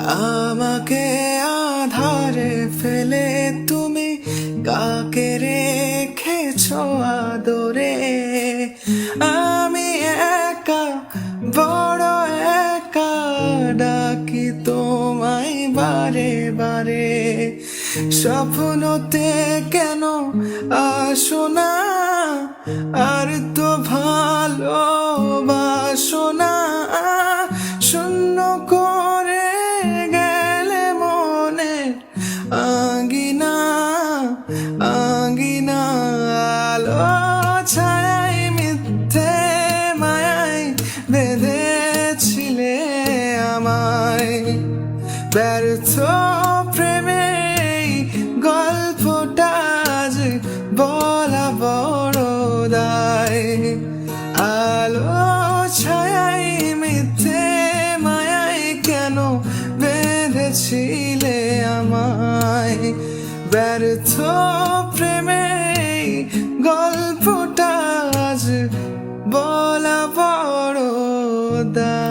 আমাকে আধারে ফেলে তুমি কাকে রেখেছো আদরে। আমি একা, বড় একা, ডাকি তোমায় বারে বারে। স্বপ্নতে কেন আসো না, আর তো ভালোবাসো না। শূন্য করে গেলে মনে আঙ্গিনা আঙ্গিনা। আলো ছায়ায় মিথ্যে মায়ায় বেঁধেছিলে আমায়। ব্যর্থ প্রেমে গল্পটা আজ বলা বড় দায়। আলো ছায়ায় মিথ্যে মায়ায় কেন বেঁধেছিলে আমায়। ব্যর্থ প্রেমে গল্পটা আজ বলা বড় দায়।